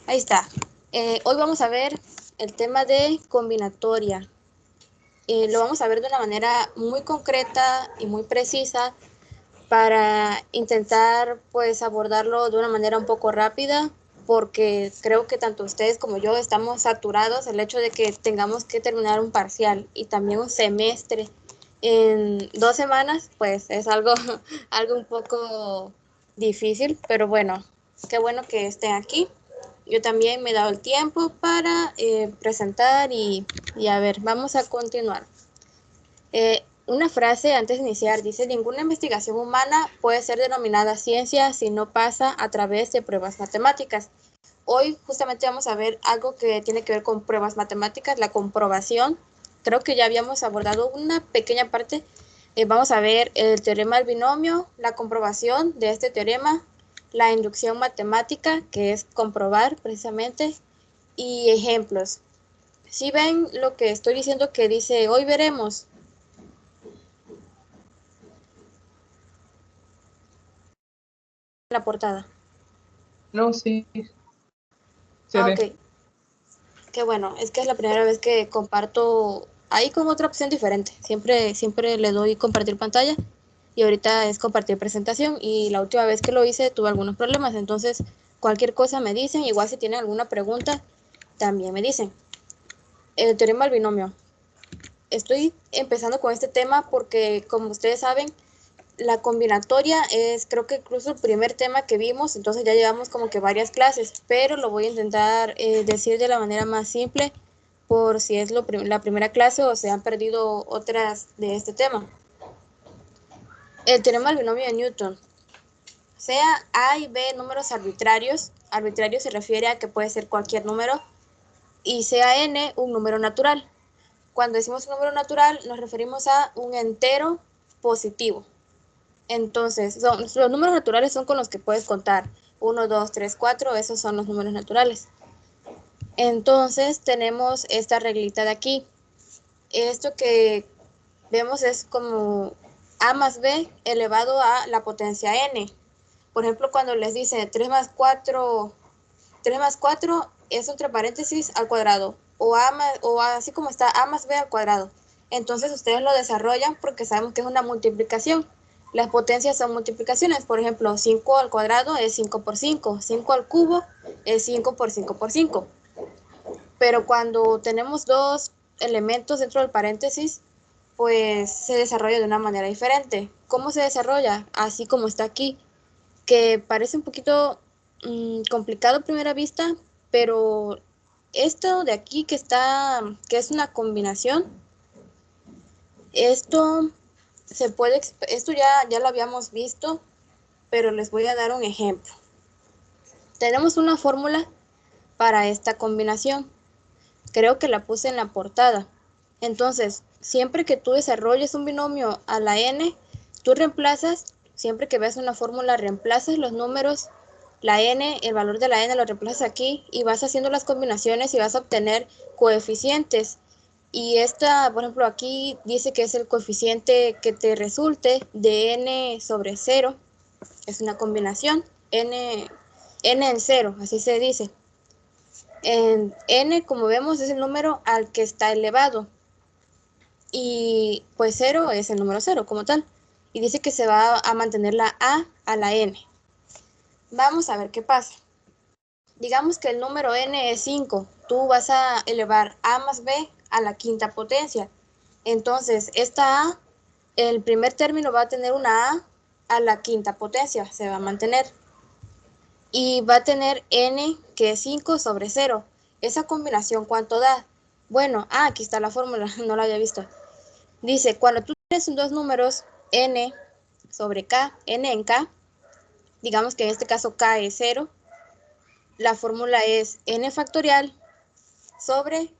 Ahí está. Hoy vamos a ver el tema de combinatoria. Lo vamos a ver de una manera muy concreta y muy precisa para intentar pues abordarlo de una manera un poco rápida, porque creo que tanto ustedes como yo estamos saturados el hecho de que tengamos que terminar un parcial y también un semestre en 2 semanas, pues es algo, algo un poco difícil, pero bueno, qué bueno que estén aquí. Yo también me he dado el tiempo para presentar y a ver, vamos a continuar. Una frase antes de iniciar dice: ninguna investigación humana puede ser denominada ciencia si no pasa a través de pruebas matemáticas. Hoy justamente vamos a ver algo que tiene que ver con pruebas matemáticas, la comprobación. Creo que ya habíamos abordado una pequeña parte. Vamos a ver el teorema del binomio, la comprobación de este teorema, la inducción matemática, que es comprobar precisamente, y ejemplos. Si ven lo que estoy diciendo que dice hoy veremos, la portada. No, sí, se Ah, ve. ok. Qué bueno. Es que es la primera vez que comparto ahí con otra opción diferente. Siempre le doy compartir pantalla y ahorita es compartir presentación y la última vez que lo hice tuve algunos problemas. Entonces, cualquier cosa me dicen. Igual si tienen alguna pregunta, también me dicen. El teorema del binomio. Estoy empezando con este tema porque, como ustedes saben, la combinatoria es creo que incluso el primer tema que vimos, entonces ya llevamos como que varias clases, pero lo voy a intentar decir de la manera más simple por si es la primera clase o se han perdido otras de este tema. El teorema del binomio de Newton. Sea A y B números arbitrarios, arbitrario se refiere a que puede ser cualquier número, y sea n un número natural. Cuando decimos un número natural nos referimos a un entero positivo. Entonces, los números naturales son con los que puedes contar. 1, 2, 3, 4, esos son los números naturales. Entonces, tenemos esta reglita de aquí. Esto que vemos es como a más b elevado a la potencia n. Por ejemplo, cuando les dice 3 más 4 es entre paréntesis al cuadrado. O así como está a más b al cuadrado. Entonces ustedes lo desarrollan porque sabemos que es una multiplicación. Las potencias son multiplicaciones. Por ejemplo, 5 al cuadrado es 5 por 5. 5 al cubo es 5 por 5 por 5. Pero cuando tenemos dos elementos dentro del paréntesis, pues se desarrolla de una manera diferente. ¿Cómo se desarrolla? Así como está aquí, que parece un poquito complicado a primera vista, pero esto de aquí que es una combinación, esto esto ya lo habíamos visto, pero les voy a dar un ejemplo. Tenemos una fórmula para esta combinación. Creo que la puse en la portada. Entonces, siempre que tú desarrolles un binomio a la n, tú reemplazas, siempre que veas una fórmula, reemplazas los números, la n, el valor de la n lo reemplazas aquí y vas haciendo las combinaciones y vas a obtener coeficientes. Y esta, por ejemplo, aquí dice que es el coeficiente que te resulte de n sobre 0. Es una combinación, n en 0, así se dice. En n, como vemos, es el número al que está elevado. Y pues 0 es el número 0 como tal. Y dice que se va a mantener la a la n. Vamos a ver qué pasa. Digamos que el número n es 5. Tú vas a elevar a más b a la quinta potencia. Entonces, esta a, el primer término va a tener una a la quinta potencia. Se va a mantener. Y va a tener n, que es 5 sobre 0. Esa combinación, ¿cuánto da? Bueno, aquí está la fórmula, no la había visto. Dice, cuando tú tienes dos números, n sobre k, n en k, digamos que en este caso k es 0, la fórmula es n factorial sobre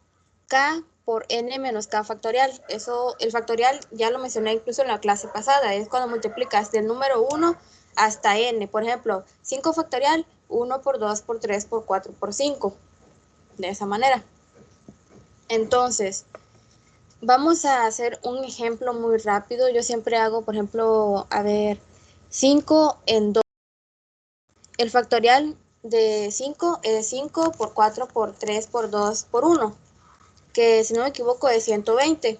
k por n menos k factorial. Eso, el factorial ya lo mencioné incluso en la clase pasada, es cuando multiplicas del número 1 hasta n. Por ejemplo, 5 factorial, 1 por 2 por 3 por 4 por 5. De esa manera. Entonces, vamos a hacer un ejemplo muy rápido. Yo siempre hago, por ejemplo, a ver, 5 en 2. El factorial de 5 es 5 por 4 por 3 por 2 por 1, que si no me equivoco es 120.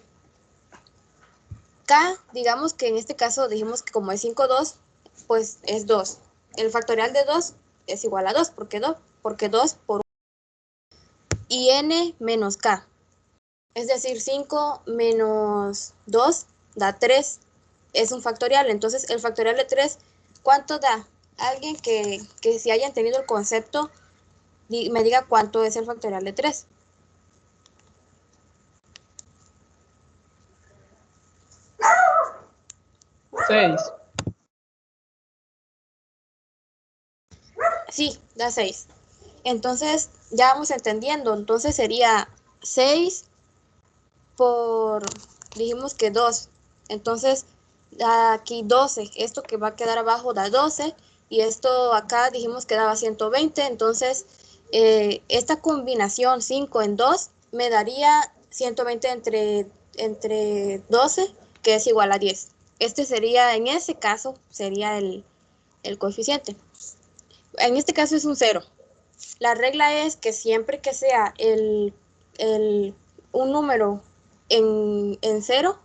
K, digamos que en este caso dijimos que como es 5, 2, pues es 2. El factorial de 2 es igual a 2, porque 2 por 1. Y n menos k, es decir, 5 menos 2 da 3, es un factorial. Entonces, el factorial de 3, ¿cuánto da? Alguien que si hayan tenido el concepto, me diga cuánto es el factorial de 3. Seis. Sí, da 6. Entonces, ya vamos entendiendo. Entonces sería 6 por, dijimos que 2. Entonces, da aquí 12. Esto que va a quedar abajo da 12. Y esto acá dijimos que daba 120. Entonces, esta combinación 5 en 2 me daría 120 entre 12, que es igual a 10. Este sería, en ese caso, sería el coeficiente. En este caso es un 0. La regla es que siempre que sea un número en 0,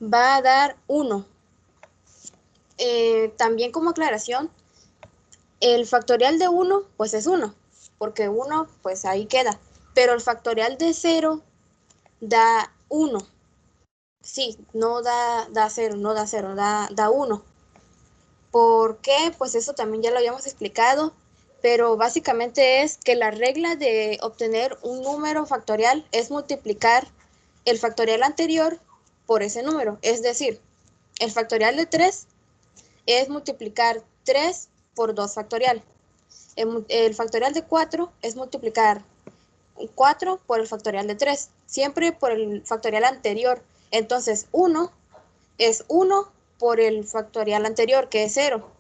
va a dar 1. También como aclaración, el factorial de 1 pues es 1, porque 1 pues ahí queda, pero el factorial de 0 da 1. Sí, no da 0, no da 0, da 1. ¿Por qué? Pues eso también ya lo habíamos explicado, pero básicamente es que la regla de obtener un número factorial es multiplicar el factorial anterior por ese número. Es decir, el factorial de 3 es multiplicar 3 por 2 factorial. El factorial de 4 es multiplicar 4 por el factorial de 3, siempre por el factorial anterior. Entonces, 1 es 1 por el factorial anterior, que es 0.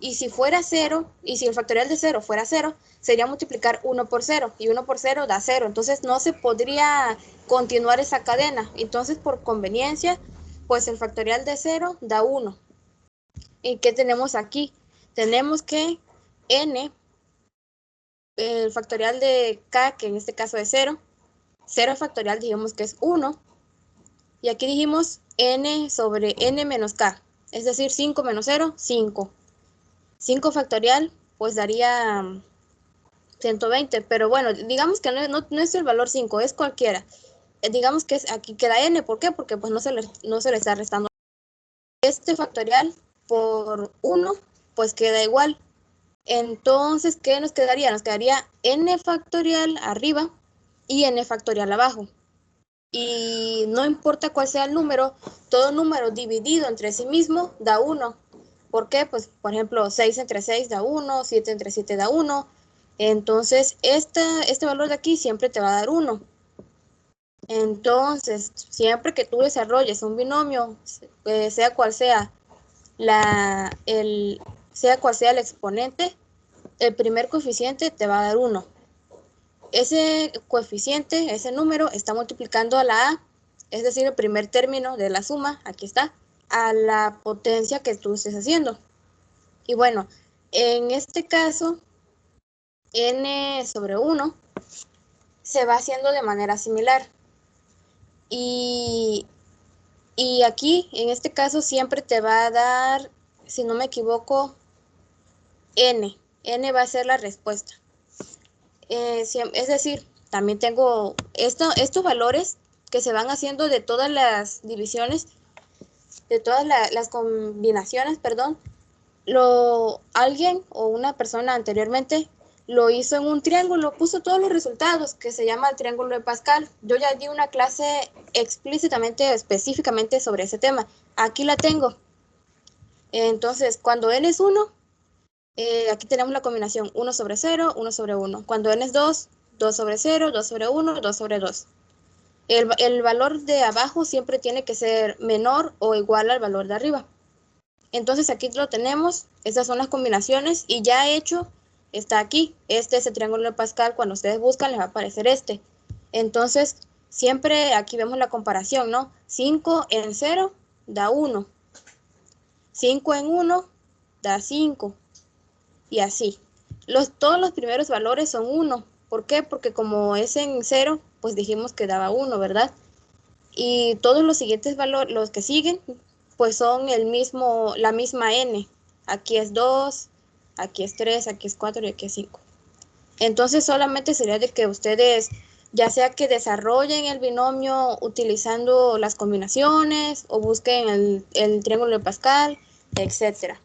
Y si fuera 0, y si el factorial de 0 fuera 0, sería multiplicar 1 por 0, y 1 por 0 da 0. Entonces no se podría continuar esa cadena. Entonces, por conveniencia, pues el factorial de 0 da 1. ¿Y qué tenemos aquí? Tenemos que n, el factorial de k, que en este caso es 0, 0 factorial dijimos que es 1, y aquí dijimos n sobre n menos k, es decir, 5 menos 0, 5. 5 factorial, pues daría 120, pero bueno, digamos que no es el valor 5, es cualquiera. Digamos que aquí queda n, ¿por qué? Porque pues no se le está restando. Este factorial por 1, pues queda igual. Entonces, ¿qué nos quedaría? Nos quedaría n factorial arriba y n factorial abajo. Y no importa cuál sea el número, todo número dividido entre sí mismo da 1. ¿Por qué? Pues, por ejemplo, 6 entre 6 da 1, 7 entre 7 da 1. Entonces, este valor de aquí siempre te va a dar 1. Entonces, siempre que tú desarrolles un binomio, sea cual sea sea cual sea el exponente, el primer coeficiente te va a dar 1. Ese coeficiente, ese número, está multiplicando a la a, es decir, el primer término de la suma, aquí está, a la potencia que tú estés haciendo. Y bueno, en este caso, n sobre 1 se va haciendo de manera similar. Y aquí, en este caso, siempre te va a dar, si no me equivoco, n. N va a ser la respuesta. Es decir, también tengo estos valores que se van haciendo de todas las divisiones, de todas las combinaciones, perdón. Alguien o una persona anteriormente lo hizo en un triángulo, puso todos los resultados, que se llama el triángulo de Pascal. Yo ya di una clase explícitamente, específicamente sobre ese tema. Aquí la tengo. Entonces, cuando n es 1, aquí tenemos la combinación 1 sobre 0, 1 sobre 1. Cuando n es 2, 2 sobre 0, 2 sobre 1, 2 sobre 2. El valor de abajo siempre tiene que ser menor o igual al valor de arriba. Entonces aquí lo tenemos, estas son las combinaciones y ya hecho está aquí. Este es el triángulo de Pascal, cuando ustedes buscan les va a aparecer este. Entonces siempre aquí vemos la comparación, ¿no? 5 en 0 da 1. 5 en 1 da 5. Y así. Todos los primeros valores son 1. ¿Por qué? Porque como es en 0, pues dijimos que daba 1, ¿verdad? Y todos los siguientes valores, los que siguen, pues son la misma n. Aquí es 2, aquí es 3, aquí es 4 y aquí es 5. Entonces solamente sería de que ustedes, ya sea que desarrollen el binomio utilizando las combinaciones o busquen el triángulo de Pascal, etc.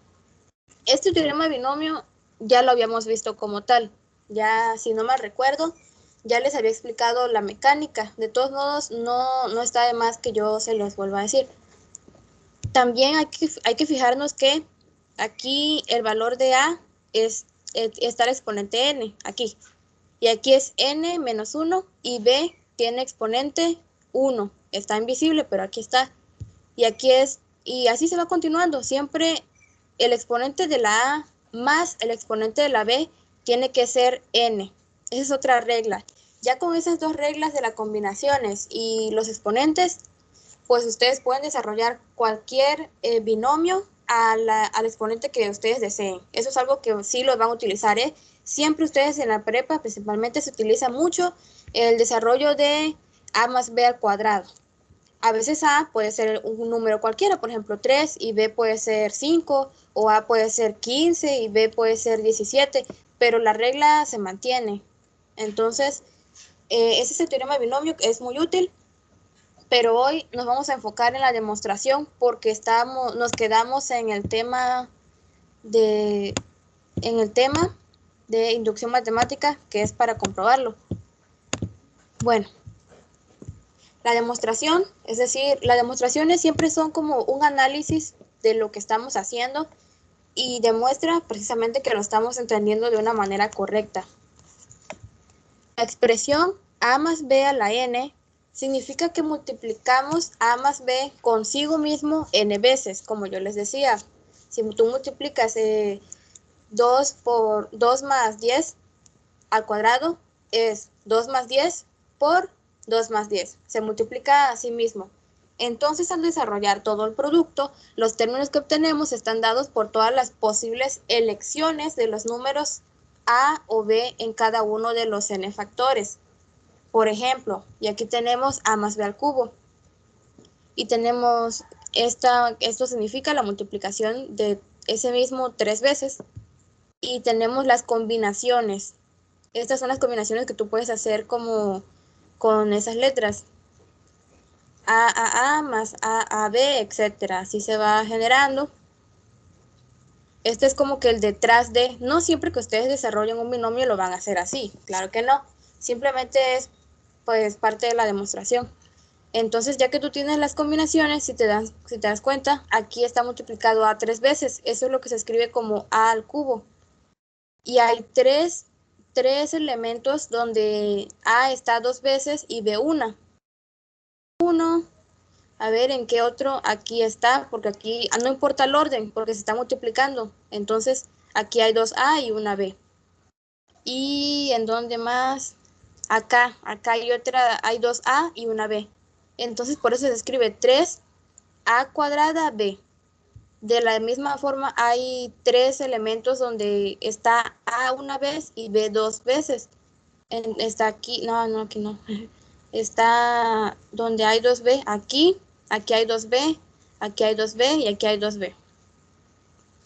Este teorema de binomio ya lo habíamos visto como tal. Ya, si no mal recuerdo, ya les había explicado la mecánica. De todos modos, no está de más que yo se los vuelva a decir. También hay que fijarnos que aquí el valor de A está el exponente n, aquí. Y aquí es n menos 1 y b tiene exponente 1. Está invisible, pero aquí está. Y aquí es, y así se va continuando. Siempre el exponente de la A más el exponente de la B tiene que ser n. Esa es otra regla. Ya con esas dos reglas de las combinaciones y los exponentes, pues ustedes pueden desarrollar cualquier binomio al exponente que ustedes deseen. Eso es algo que sí lo van a utilizar, ¿eh? Siempre ustedes en la prepa principalmente se utiliza mucho el desarrollo de a más b al cuadrado. A veces A puede ser un número cualquiera, por ejemplo 3 y B puede ser 5, o A puede ser 15 y B puede ser 17, pero la regla se mantiene. Entonces, ese es el teorema de binomio, que es muy útil, pero hoy nos vamos a enfocar en la demostración porque nos quedamos en el tema de, inducción matemática, que es para comprobarlo. Bueno, la demostración, es decir, las demostraciones siempre son como un análisis de lo que estamos haciendo y demuestra precisamente que lo estamos entendiendo de una manera correcta. La expresión a más b a la n significa que multiplicamos a más b consigo mismo n veces, como yo les decía. Si tú multiplicas 2 por 2 más 10 al cuadrado, es 2 más 10 por 2 más 10. Se multiplica a sí mismo. Entonces, al desarrollar todo el producto, los términos que obtenemos están dados por todas las posibles elecciones de los números a o b en cada uno de los n factores. Por ejemplo, y aquí tenemos a más b al cubo. Y tenemos esto significa la multiplicación de ese mismo 3 veces. Y tenemos las combinaciones. Estas son las combinaciones que tú puedes hacer como con esas letras. A más A B, etcétera. Así se va generando. Este es como que el detrás de. No siempre que ustedes desarrollen un binomio lo van a hacer así. Claro que no. Simplemente es pues parte de la demostración. Entonces, ya que tú tienes las combinaciones, si te das cuenta, aquí está multiplicado A 3 veces. Eso es lo que se escribe como A al cubo. Y hay tres elementos donde A está 2 veces y B una. Uno, a ver en qué otro, aquí está, porque aquí no importa el orden, porque se está multiplicando. Entonces, aquí hay 2A y una B. ¿Y en dónde más? Acá hay otra, hay 2A y una B. Entonces, por eso se escribe 3A cuadrada B. De la misma forma, hay 3 elementos donde está A una vez y B 2 veces. Está aquí, no, aquí no. Está donde hay 2B, aquí hay 2B, aquí hay 2B y aquí hay 2B.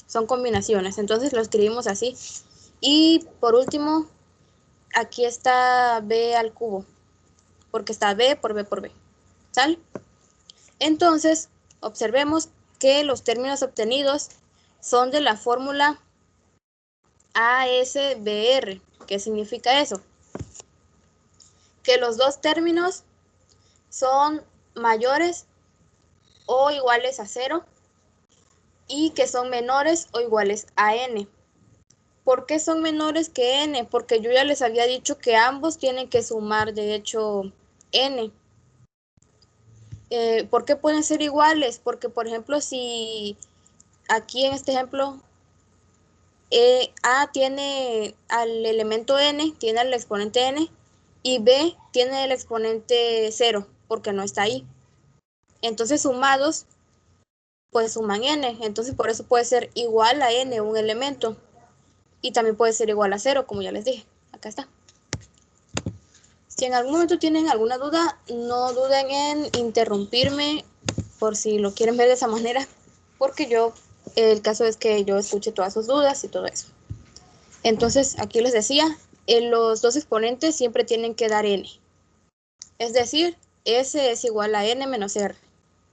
Son combinaciones, entonces lo escribimos así. Y por último, aquí está B al cubo, porque está B por B por B. ¿Sale? Entonces, observemos que los términos obtenidos son de la fórmula ASBR. ¿Qué significa eso? Que los dos términos son mayores o iguales a 0 y que son menores o iguales a n. ¿Por qué son menores que n? Porque yo ya les había dicho que ambos tienen que sumar, de hecho, n. ¿Por qué pueden ser iguales? Porque, por ejemplo, si aquí en este ejemplo A tiene al elemento n, tiene el exponente n, y B tiene el exponente 0, porque no está ahí. Entonces, sumados, pues suman n. Entonces, por eso puede ser igual a n un elemento. y también puede ser igual a 0, como ya les dije. Acá está. Si en algún momento tienen alguna duda, no duden en interrumpirme por si lo quieren ver de esa manera, porque el caso es que yo escuche todas sus dudas y todo eso. Entonces, aquí les decía, los dos exponentes siempre tienen que dar n. Es decir, S es igual a n menos r.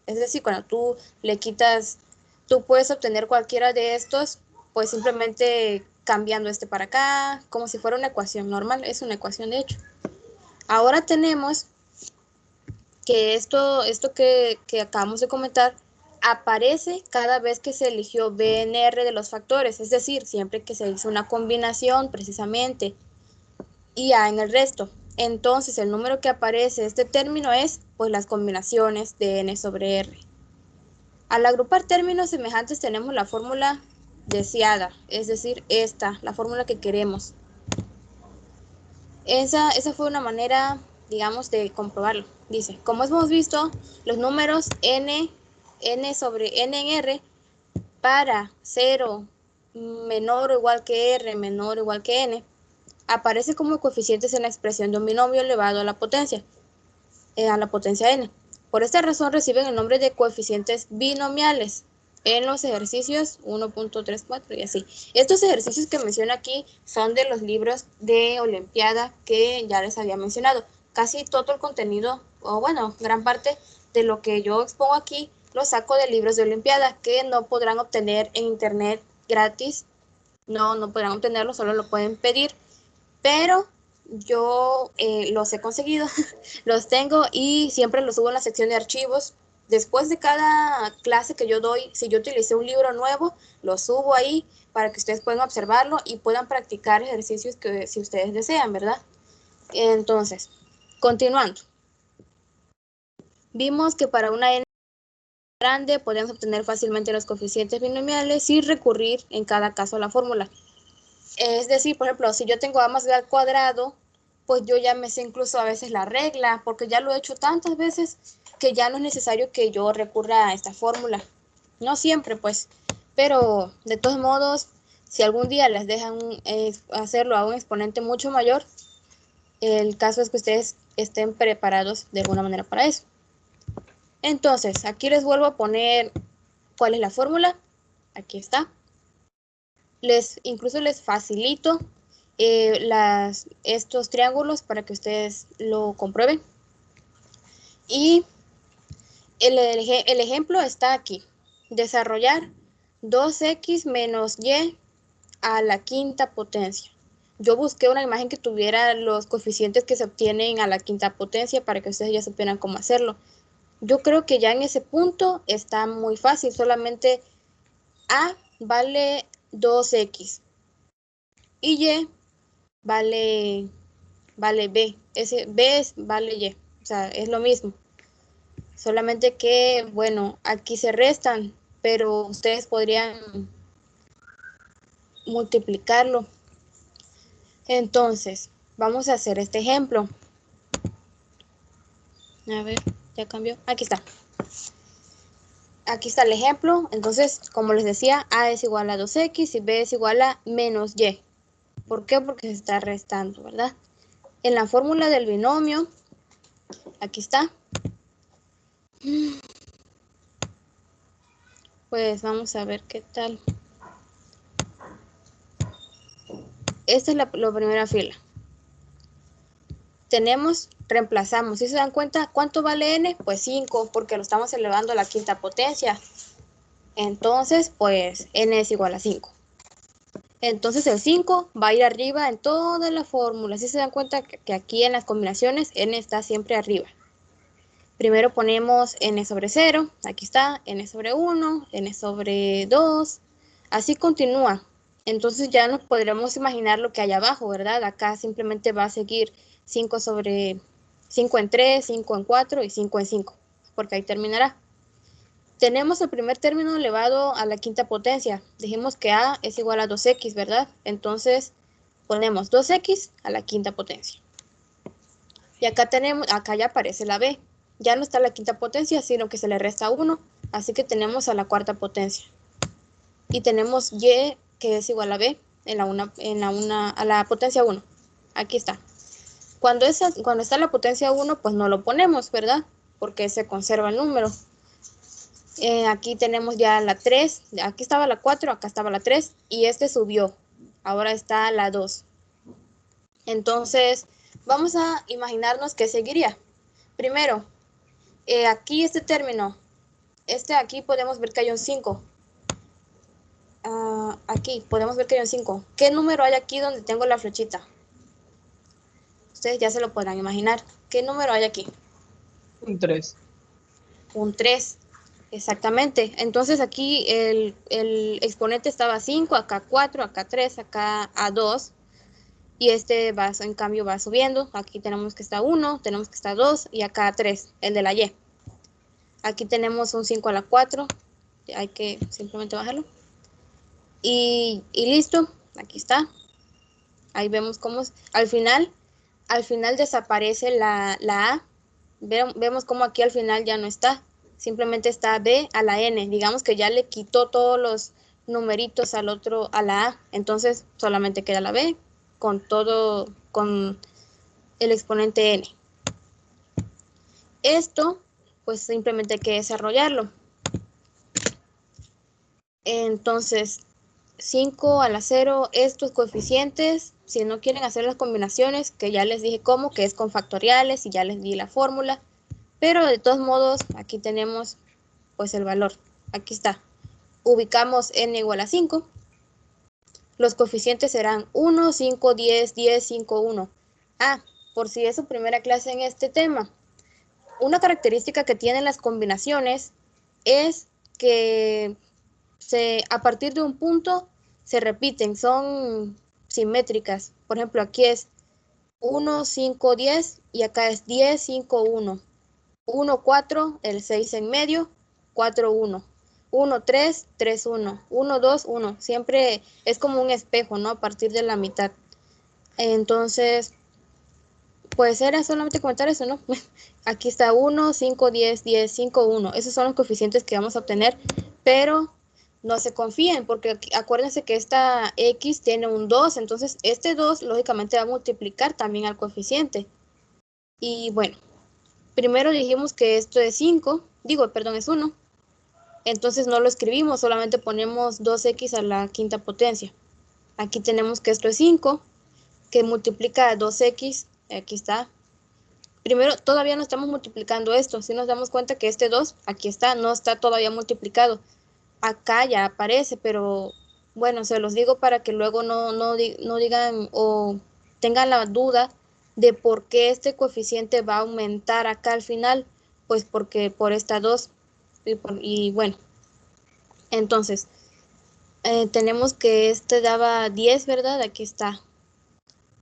Es decir, cuando tú le quitas, tú puedes obtener cualquiera de estos, pues simplemente cambiando este para acá, como si fuera una ecuación normal. Es una ecuación de hecho. Ahora tenemos que esto que acabamos de comentar aparece cada vez que se eligió BNR de los factores, es decir, siempre que se hizo una combinación precisamente y A en el resto. Entonces el número que aparece este término es pues las combinaciones de N sobre R. Al agrupar términos semejantes tenemos la fórmula deseada, es decir, la fórmula que queremos. Esa fue una manera, digamos, de comprobarlo. Dice, como hemos visto, los números n sobre n en r para 0 menor o igual que r menor o igual que n aparece como coeficientes en la expresión de un binomio elevado a la potencia n. Por esta razón reciben el nombre de coeficientes binomiales en los ejercicios 1.34 y así. Estos ejercicios que menciono aquí son de los libros de Olimpiada que ya les había mencionado. Casi todo el contenido, o bueno, gran parte de lo que yo expongo aquí, lo saco de libros de Olimpiada que no podrán obtener en internet gratis. No podrán obtenerlo, solo lo pueden pedir. Pero yo los he conseguido, los tengo y siempre los subo en la sección de archivos. Después de cada clase que yo doy, si yo utilicé un libro nuevo, lo subo ahí para que ustedes puedan observarlo y puedan practicar ejercicios que si ustedes desean, ¿verdad? Entonces, continuando. Vimos que para una n grande podemos obtener fácilmente los coeficientes binomiales sin recurrir en cada caso a la fórmula. Es decir, por ejemplo, si yo tengo a más b al cuadrado, pues yo ya me sé incluso a veces la regla, porque ya lo he hecho tantas veces que ya no es necesario que yo recurra a esta fórmula. No siempre, pues, pero de todos modos, si algún día les dejan hacerlo a un exponente mucho mayor, el caso es que ustedes estén preparados de alguna manera para eso. Entonces, aquí les vuelvo a poner cuál es la fórmula. Aquí está. Incluso les facilito estos triángulos para que ustedes lo comprueben. Y el ejemplo está aquí. Desarrollar 2x menos y a la quinta potencia. Yo busqué una imagen que tuviera los coeficientes que se obtienen a la quinta potencia para que ustedes ya supieran cómo hacerlo. Yo creo que ya en ese punto está muy fácil. Solamente a vale 2x y y vale b. B vale y. O sea, es lo mismo. Solamente que, bueno, aquí se restan, pero ustedes podrían multiplicarlo. Entonces, vamos a hacer este ejemplo. A ver, ya cambió. Aquí está. Aquí está el ejemplo. Entonces, como les decía, a es igual a 2x y b es igual a menos y. ¿Por qué? Porque se está restando, ¿verdad? En la fórmula del binomio, aquí está. Pues vamos a ver qué tal. Esta es la primera fila. Reemplazamos. Si se dan cuenta, ¿cuánto vale n? Pues 5, porque lo estamos elevando a la quinta potencia. Entonces, pues n es igual a 5. Entonces el 5 va a ir arriba en toda la fórmula. Si se dan cuenta que aquí en las combinaciones n está siempre arriba. Primero ponemos n sobre 0, aquí está, n sobre 1, n sobre 2, así continúa. Entonces ya nos podremos imaginar lo que hay abajo, ¿verdad? Acá simplemente va a seguir 5 en 3, 5 en 4 y 5 en 5, porque ahí terminará. Tenemos el primer término elevado a la quinta potencia. Dijimos que a es igual a 2x, ¿verdad? Entonces ponemos 2x a la quinta potencia. Y acá ya aparece la b. Ya no está la quinta potencia, sino que se le resta 1. Así que tenemos a la cuarta potencia. Y tenemos y que es igual a b. a la potencia 1. Aquí está. Cuando está la potencia 1, pues no lo ponemos, ¿verdad? Porque se conserva el número. Aquí tenemos ya la 3, aquí estaba la 4, acá estaba la 3, y este subió. Ahora está la 2. Entonces, vamos a imaginarnos que seguiría. Primero, aquí este término, aquí podemos ver que hay un 5. Aquí podemos ver que hay un 5. ¿Qué número hay aquí donde tengo la flechita? Ustedes ya se lo podrán imaginar. ¿Qué número hay aquí? Un 3. Un 3. Exactamente. Entonces aquí el exponente estaba 5, acá 4, acá 3, acá a 2. Y este va, en cambio va subiendo. Aquí tenemos que está 1, tenemos que está 2 y acá 3, el de la Y. Aquí tenemos un 5 a la 4. Hay que simplemente bajarlo. Y listo. Aquí está. Ahí vemos cómo al final desaparece la A. Vemos cómo aquí al final ya no está. Simplemente está B a la N. Digamos que ya le quitó todos los numeritos a la A. Entonces solamente queda la B con el exponente N. Esto, pues simplemente hay que desarrollarlo. Entonces, 5 a la 0, estos coeficientes, si no quieren hacer las combinaciones, que ya les dije cómo, que es con factoriales y ya les di la fórmula, pero de todos modos, aquí tenemos pues el valor. Aquí está. Ubicamos n igual a 5. Los coeficientes serán 1, 5, 10, 10, 5, 1. Por si es su primera clase en este tema. Una característica que tienen las combinaciones es que a partir de un punto se repiten, son simétricas. Por ejemplo, aquí es 1, 5, 10 y acá es 10, 5, 1. 1, 4, el 6 en medio, 4, 1. 1, 3, 3, 1. 1, 2, 1. Siempre es como un espejo, ¿no? A partir de la mitad. Entonces, pues era solamente comentar eso, ¿no? Aquí está 1, 5, 10, 10, 5, 1. Esos son los coeficientes que vamos a obtener, pero no se confíen porque acuérdense que esta X tiene un 2, entonces este 2 lógicamente va a multiplicar también al coeficiente. Y bueno, primero dijimos que esto es 5, es 1. Entonces no lo escribimos, solamente ponemos 2x a la quinta potencia. Aquí tenemos que esto es 5, que multiplica 2x, aquí está. Primero, todavía no estamos multiplicando esto, si nos damos cuenta que este 2, aquí está, no está todavía multiplicado. Acá ya aparece, pero bueno, se los digo para que luego no digan o tengan la duda de por qué este coeficiente va a aumentar acá al final, pues porque por esta 2 y bueno, entonces tenemos que este daba 10, ¿verdad? Aquí está.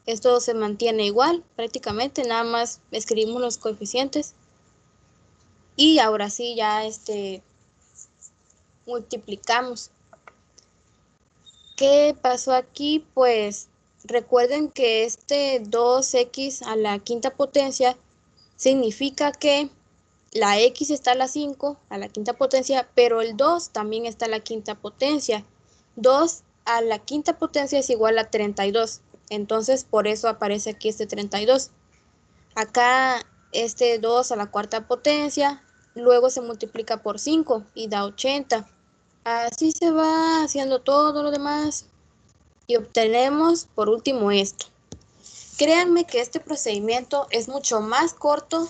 Esto se mantiene igual prácticamente, nada más escribimos los coeficientes y ahora sí ya multiplicamos. ¿Qué pasó aquí? Pues recuerden que este 2x a la quinta potencia significa que la x está a la 5 a la quinta potencia, pero el 2 también está a la quinta potencia. 2 a la quinta potencia es igual a 32. Entonces, por eso aparece aquí este 32. Acá este 2 a la cuarta potencia, luego se multiplica por 5 y da 80. Así se va haciendo todo lo demás y obtenemos por último esto. Créanme que este procedimiento es mucho más corto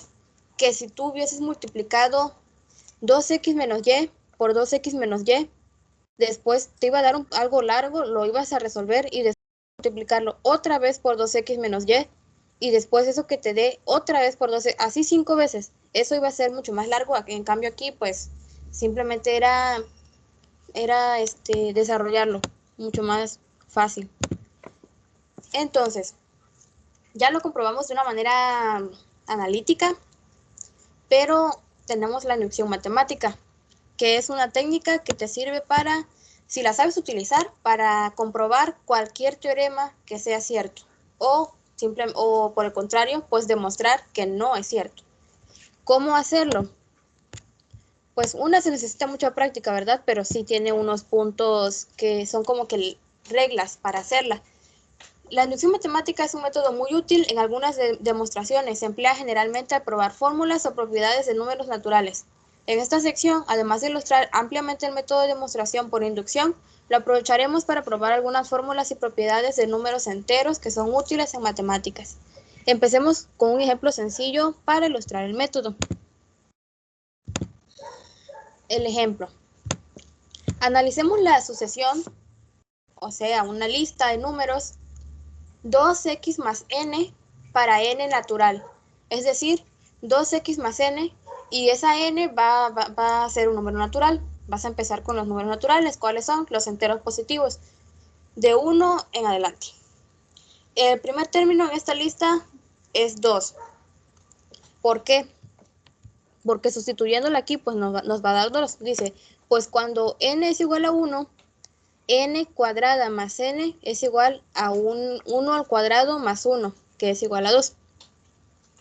que si tú hubieses multiplicado 2x menos y por 2x menos y. Después te iba a dar algo largo, lo ibas a resolver y después multiplicarlo otra vez por 2x menos y después eso que te dé otra vez por 12, así 5 veces. Eso iba a ser mucho más largo. En cambio aquí pues simplemente era desarrollarlo mucho más fácil. Entonces, ya lo comprobamos de una manera analítica, pero tenemos la inducción matemática, que es una técnica que te sirve para, si la sabes utilizar, para comprobar cualquier teorema que sea cierto, o por el contrario, pues demostrar que no es cierto. ¿Cómo hacerlo? Pues se necesita mucha práctica, ¿verdad? Pero sí tiene unos puntos que son como que reglas para hacerla. La inducción matemática es un método muy útil en algunas demostraciones. Se emplea generalmente al probar fórmulas o propiedades de números naturales. En esta sección, además de ilustrar ampliamente el método de demostración por inducción, lo aprovecharemos para probar algunas fórmulas y propiedades de números enteros que son útiles en matemáticas. Empecemos con un ejemplo sencillo para ilustrar el método. El ejemplo. Analicemos la sucesión, o sea, una lista de números 2x más n para n natural, es decir, 2x más n, y esa n va a ser un número natural. Vas a empezar con los números naturales. ¿Cuáles son? Los enteros positivos, de 1 en adelante. El primer término en esta lista es 2. ¿Por qué? Porque sustituyéndolo aquí, pues nos va a dar 2. Dice, pues cuando n es igual a 1, n cuadrada más n es igual a 1 al cuadrado más 1, que es igual a 2.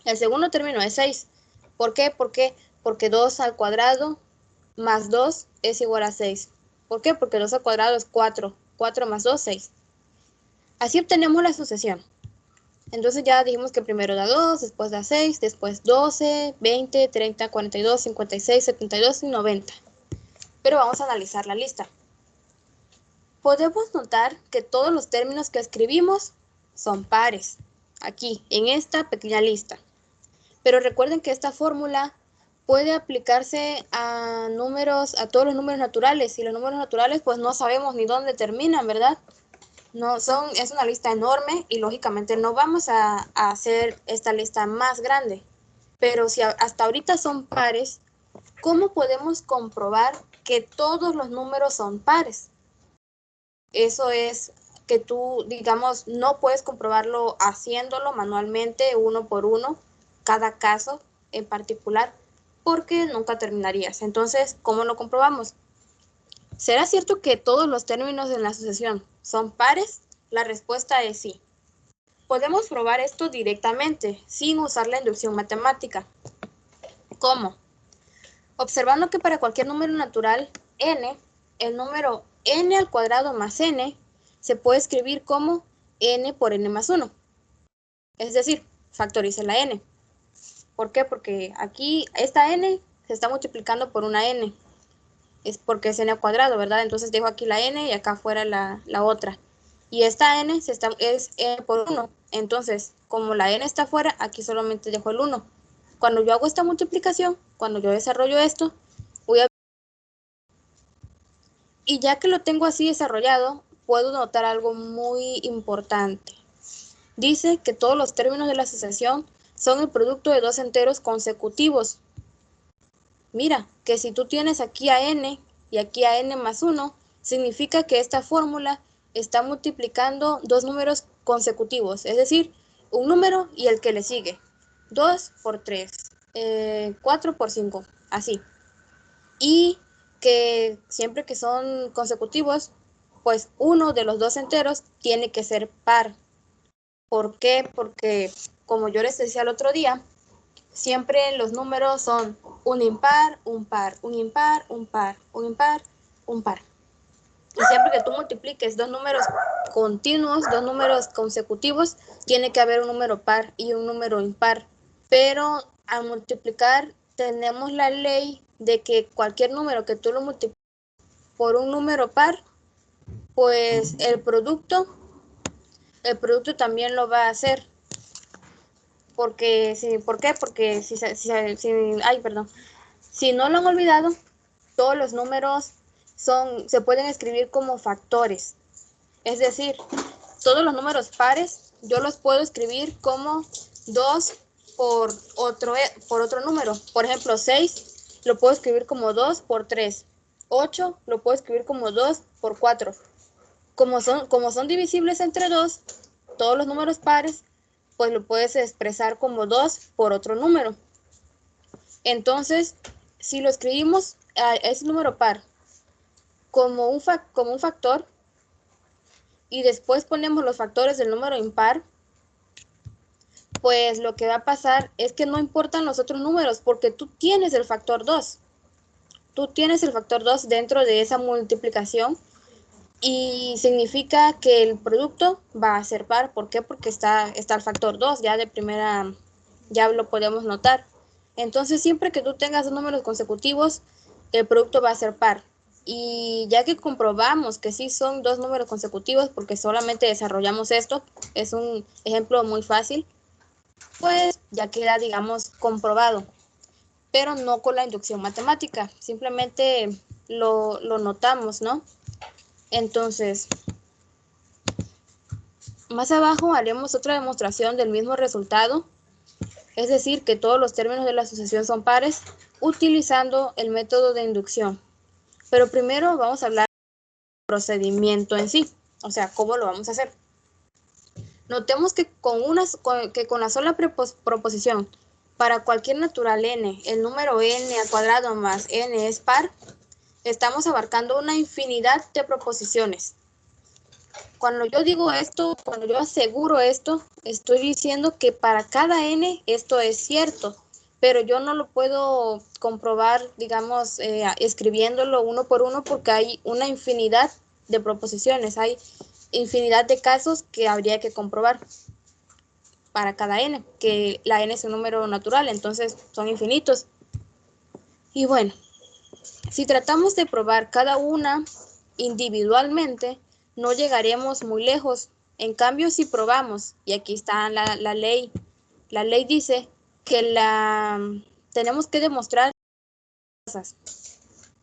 El segundo término es 6. ¿Por qué? Porque 2 al cuadrado más 2 es igual a 6. ¿Por qué? Porque 2 al cuadrado es 4. 4 más 2, 6. Así obtenemos la sucesión. Entonces ya dijimos que primero da 2, después da 6, después 12, 20, 30, 42, 56, 72 y 90. Pero vamos a analizar la lista. Podemos notar que todos los términos que escribimos son pares, aquí, en esta pequeña lista. Pero recuerden que esta fórmula puede aplicarse a todos los números naturales, y los números naturales pues no sabemos ni dónde terminan, ¿verdad? Es una lista enorme y lógicamente no vamos a hacer esta lista más grande. Pero si hasta ahorita son pares, ¿cómo podemos comprobar que todos los números son pares? Eso es que tú, digamos, no puedes comprobarlo haciéndolo manualmente uno por uno, cada caso en particular, porque nunca terminarías. Entonces, ¿cómo lo comprobamos? ¿Será cierto que todos los términos en la sucesión son pares? La respuesta es sí. Podemos probar esto directamente, sin usar la inducción matemática. ¿Cómo? Observando que para cualquier número natural n, el número n al cuadrado más n se puede escribir como n por n más 1. Es decir, factorice la n. ¿Por qué? Porque aquí esta n se está multiplicando por una n. Es porque es n al cuadrado, ¿verdad? Entonces dejo aquí la n y acá afuera la otra. Y esta n es n por 1. Entonces, como la n está afuera, aquí solamente dejo el 1. Cuando yo hago esta multiplicación, cuando yo desarrollo esto, y ya que lo tengo así desarrollado, puedo notar algo muy importante. Dice que todos los términos de la sucesión son el producto de dos enteros consecutivos. Mira, que si tú tienes aquí a n y aquí a n más 1, significa que esta fórmula está multiplicando dos números consecutivos, es decir, un número y el que le sigue. 2 por 3, 4 por 5, así. Y que siempre que son consecutivos, pues uno de los dos enteros tiene que ser par. ¿Por qué? Porque, como yo les decía el otro día, siempre los números son un impar, un par, un impar, un par, un impar, un par. Y siempre que tú multipliques dos números continuos, dos números consecutivos, tiene que haber un número par y un número impar. Pero al multiplicar tenemos la ley de que cualquier número que tú lo multipliques por un número par, pues el producto también lo va a hacer. ¿Por qué? Porque si no lo han olvidado, todos los números se pueden escribir como factores. Es decir, todos los números pares yo los puedo escribir como 2 por otro número. Por ejemplo, 6 lo puedo escribir como 2 por 3. 8 lo puedo escribir como 2 por 4. Como son divisibles entre 2, todos los números pares, pues lo puedes expresar como 2 por otro número. Entonces, si lo escribimos a ese número par como un factor, y después ponemos los factores del número impar, pues lo que va a pasar es que no importan los otros números, porque tú tienes el factor 2. Tú tienes el factor 2 dentro de esa multiplicación, y significa que el producto va a ser par. ¿Por qué? Porque está el factor 2, ya de primera, ya lo podemos notar. Entonces, siempre que tú tengas dos números consecutivos, el producto va a ser par. Y ya que comprobamos que sí son dos números consecutivos, porque solamente desarrollamos esto, es un ejemplo muy fácil, pues ya queda, digamos, comprobado, pero no con la inducción matemática, simplemente lo notamos, ¿no? Entonces, más abajo haremos otra demostración del mismo resultado, es decir, que todos los términos de la asociación son pares, utilizando el método de inducción. Pero primero vamos a hablar del procedimiento en sí, o sea, cómo lo vamos a hacer. Notemos que con la sola proposición, para cualquier natural n, el número n al cuadrado más n es par, estamos abarcando una infinidad de proposiciones. Cuando yo digo esto, cuando yo aseguro esto, estoy diciendo que para cada n esto es cierto, pero yo no lo puedo comprobar, digamos, escribiéndolo uno por uno, porque hay una infinidad de proposiciones, hay infinidad de casos que habría que comprobar para cada n, que la n es un número natural, entonces son infinitos. Y bueno, si tratamos de probar cada una individualmente, no llegaremos muy lejos. En cambio, si probamos, y aquí está la ley dice que tenemos que demostrar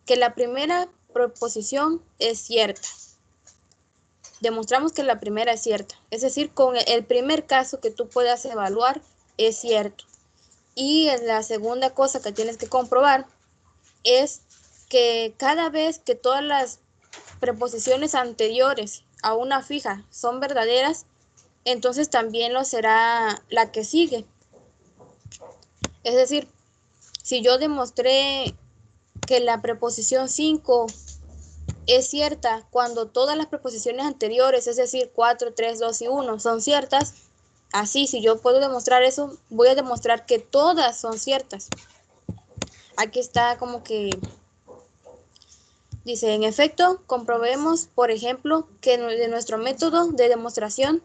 que la primera proposición es cierta. Demostramos que la primera es cierta, es decir, con el primer caso que tú puedas evaluar es cierto. Y la segunda cosa que tienes que comprobar es que cada vez que todas las preposiciones anteriores a una fija son verdaderas, entonces también lo será la que sigue. Es decir, si yo demostré que la preposición 5 es cierta cuando todas las preposiciones anteriores, es decir, 4, 3, 2 y 1 son ciertas, así, si yo puedo demostrar eso, voy a demostrar que todas son ciertas. Aquí está como que dice, en efecto, comprobemos, por ejemplo, que de nuestro método de demostración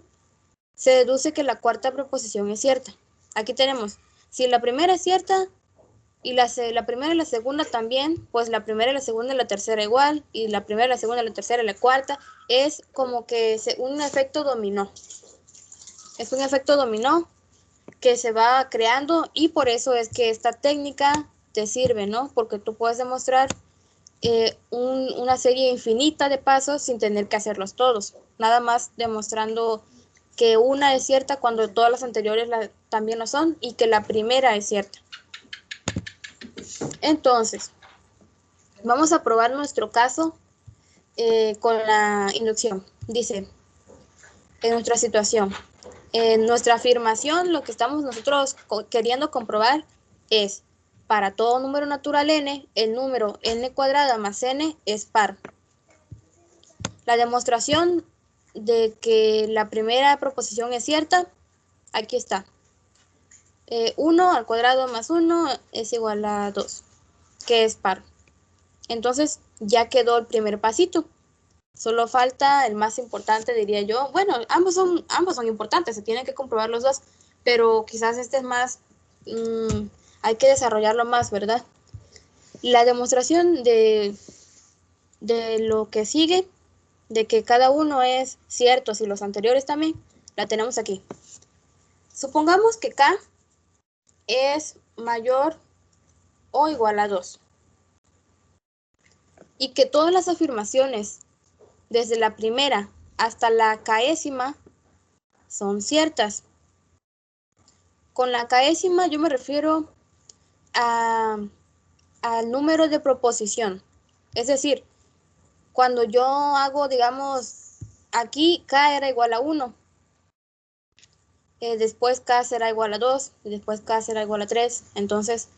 se deduce que la cuarta proposición es cierta. Aquí tenemos, si la primera es cierta y la primera y la segunda también, pues la primera y la segunda y la tercera igual, y la primera, la segunda, la tercera y la cuarta, es como que un efecto dominó. Es un efecto dominó que se va creando y por eso es que esta técnica te sirve, ¿no? Porque tú puedes demostrar una serie infinita de pasos sin tener que hacerlos todos, nada más demostrando que una es cierta cuando todas las anteriores también lo son y que la primera es cierta. Entonces, vamos a probar nuestro caso con la inducción. Dice, en nuestra situación, en nuestra afirmación, lo que estamos nosotros queriendo comprobar es, para todo número natural n, el número n cuadrada más n es par. La demostración de que la primera proposición es cierta, aquí está. 1 al cuadrado más 1 es igual a 2, que es par. Entonces ya quedó el primer pasito. Solo falta el más importante, diría yo. Bueno, ambos son importantes, se tienen que comprobar los dos, pero quizás este es más, hay que desarrollarlo más, ¿verdad? La demostración de lo que sigue, de que cada uno es cierto, si los anteriores también, la tenemos aquí. Supongamos que K es mayor o igual a 2 y que todas las afirmaciones, desde la primera hasta la késima, son ciertas. Con la késima yo me refiero al número de proposición. Es decir, cuando yo hago, digamos, aquí K era igual a 1, después K será igual a 2, y después K será igual a 3. Entonces,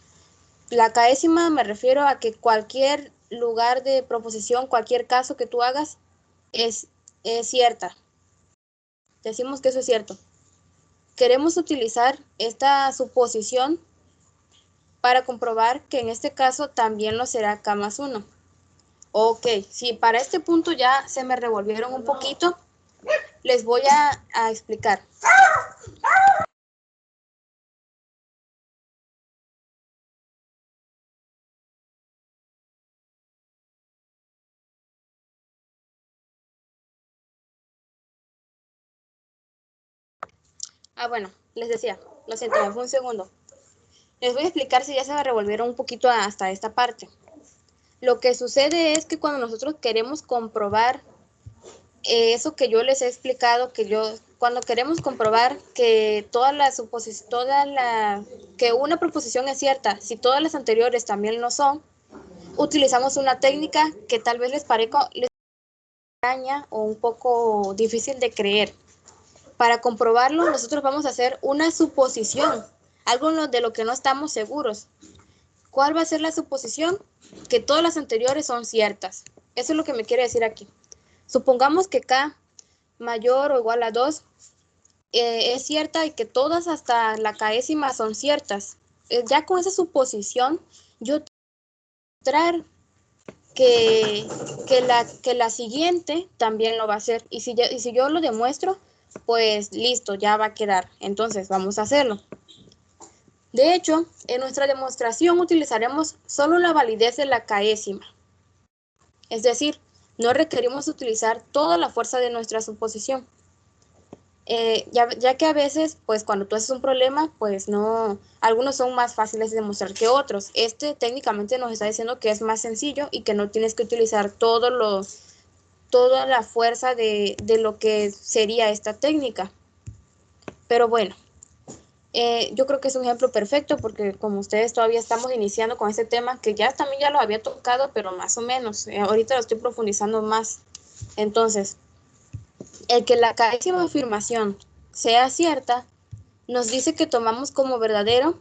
la késima me refiero a que cualquier lugar de proposición, cualquier caso que tú hagas, es cierta. Decimos que eso es cierto. Queremos utilizar esta suposición para comprobar que en este caso también lo será K más 1. Ok, si para este punto ya se me revolvieron un poquito, les voy a explicar. Bueno, les decía, lo siento, me fue un segundo. Les voy a explicar si ya se me revolvieron un poquito hasta esta parte. Lo que sucede es que cuando nosotros queremos comprobar eso que yo les he explicado, cuando queremos comprobar que que una proposición es cierta, si todas las anteriores también lo son, utilizamos una técnica que tal vez les extraña o un poco difícil de creer. Para comprobarlo, nosotros vamos a hacer una suposición, algo de lo que no estamos seguros. ¿Cuál va a ser la suposición? Que todas las anteriores son ciertas. Eso es lo que me quiere decir aquí. Supongamos que K mayor o igual a 2 es cierta y que todas hasta la késima son ciertas. Ya con esa suposición, yo tengo que demostrar que la siguiente también lo va a hacer. Y si yo lo demuestro, pues listo, ya va a quedar. Entonces, vamos a hacerlo. De hecho, en nuestra demostración utilizaremos solo la validez de la késima. Es decir, no requerimos utilizar toda la fuerza de nuestra suposición. Ya que a veces, pues cuando tú haces un problema, pues no, algunos son más fáciles de demostrar que otros. Este técnicamente nos está diciendo que es más sencillo y que no tienes que utilizar toda la fuerza de lo que sería esta técnica. Pero bueno, yo creo que es un ejemplo perfecto porque como ustedes todavía estamos iniciando con este tema, que ya también ya lo había tocado, pero más o menos, ahorita lo estoy profundizando más. Entonces, el que la késima afirmación sea cierta, nos dice que tomamos como verdadero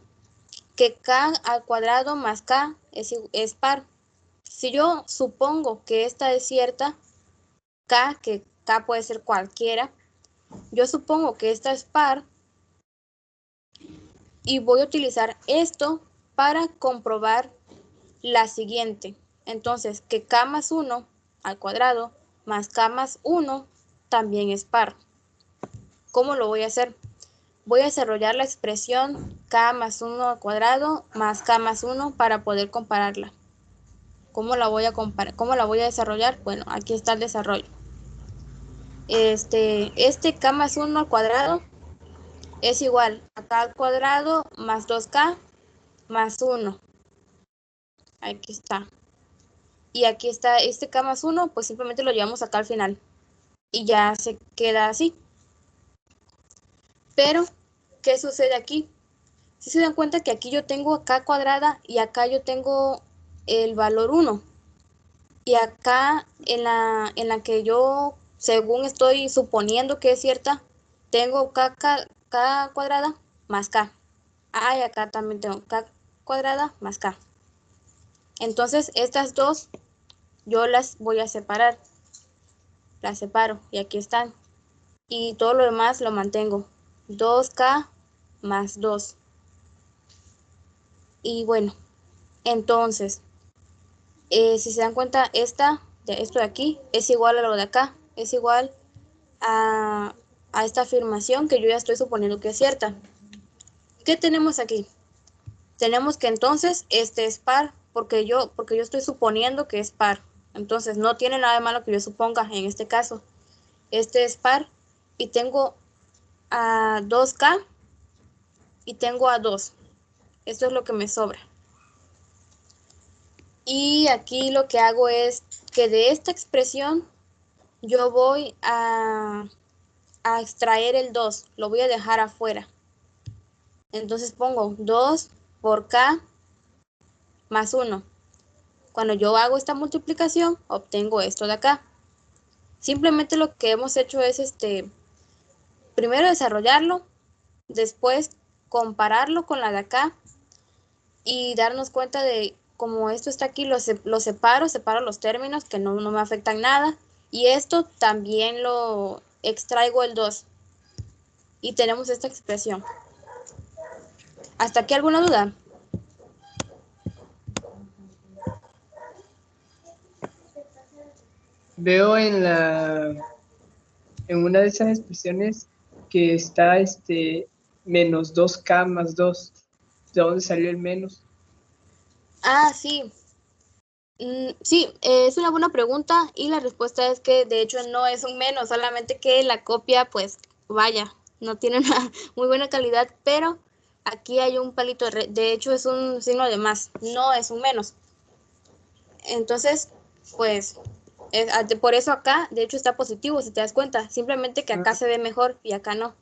que K al cuadrado más K es par. Si yo supongo que esta es cierta, que K puede ser cualquiera, yo supongo que esta es par y voy a utilizar esto para comprobar la siguiente. Entonces, que K más 1 al cuadrado más K más 1 también es par. ¿Cómo lo voy a hacer? Voy a desarrollar la expresión K más 1 al cuadrado más K más 1 para poder compararla. ¿Cómo la voy a comparar? ¿Cómo la voy a desarrollar? Bueno, aquí está el desarrollo. Este K más 1 al cuadrado es igual a K al cuadrado más 2K más 1. Aquí está. Y aquí está este K más 1, pues simplemente lo llevamos acá al final. Y ya se queda así. Pero, ¿qué sucede aquí? Si se dan cuenta que aquí yo tengo K cuadrada y acá yo tengo el valor 1. Y acá en la que yo, según estoy suponiendo que es cierta, tengo K cuadrada más K. Y acá también tengo K cuadrada más K. Entonces, estas dos yo las voy a separar. Las separo y aquí están. Y todo lo demás lo mantengo. 2K más 2. Y bueno, entonces, si se dan cuenta, esto de aquí es igual a lo de acá. Es igual a esta afirmación que yo ya estoy suponiendo que es cierta. ¿Qué tenemos aquí? Tenemos que entonces este es par, porque yo estoy suponiendo que es par. Entonces no tiene nada de malo que yo suponga en este caso. Este es par y tengo a 2K y tengo a 2. Esto es lo que me sobra. Y aquí lo que hago es que de esta expresión yo voy a extraer el 2. Lo voy a dejar afuera. Entonces pongo 2 por K más 1. Cuando yo hago esta multiplicación, obtengo esto de acá. Simplemente lo que hemos hecho es primero desarrollarlo, después compararlo con la de acá y darnos cuenta de como esto está aquí, lo separo los términos que no me afectan nada y esto también lo extraigo el 2 y tenemos esta expresión. ¿Hasta aquí alguna duda? Veo en una de esas expresiones que está menos 2K más 2. ¿De dónde salió el menos? Ah, sí. Sí, es una buena pregunta y la respuesta es que de hecho no es un menos, solamente que la copia, pues vaya, no tiene una muy buena calidad, pero aquí hay un palito de hecho es un signo de más, no es un menos. Entonces, pues, por eso acá, de hecho está positivo, si te das cuenta, simplemente que acá Ah, se ve mejor y acá no.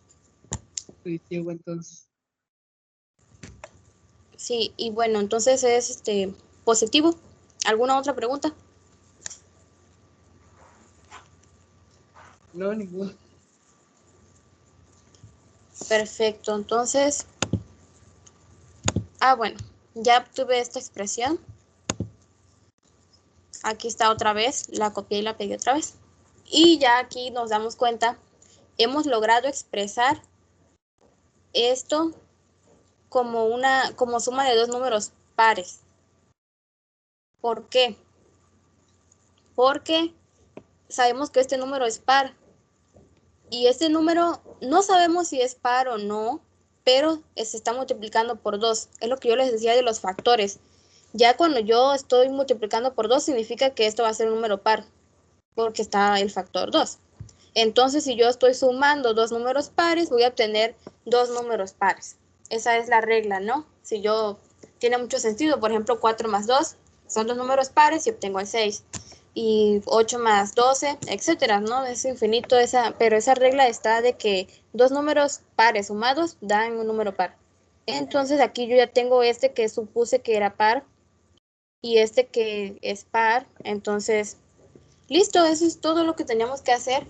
positivo entonces. Sí, y bueno, entonces es positivo. ¿Alguna otra pregunta? No, ninguno. Perfecto, entonces, bueno, ya obtuve esta expresión. Aquí está otra vez, la copié y la pegué otra vez. Y ya aquí nos damos cuenta, hemos logrado expresar esto como suma de dos números pares. ¿Por qué? Porque sabemos que este número es par y este número no sabemos si es par o no, pero se está multiplicando por 2. Es lo que yo les decía de los factores. Ya cuando yo estoy multiplicando por 2 significa que esto va a ser un número par, porque está el factor 2. Entonces, si yo estoy sumando dos números pares, voy a obtener dos números pares. Esa es la regla, ¿no? Si yo, tiene mucho sentido, por ejemplo, 4 más 2 son dos números pares y obtengo el 6. Y 8 más 12, etcétera, ¿no? Es infinito pero esa regla está de que dos números pares sumados dan un número par. Entonces, aquí yo ya tengo este que supuse que era par y este que es par. Entonces, listo, eso es todo lo que teníamos que hacer.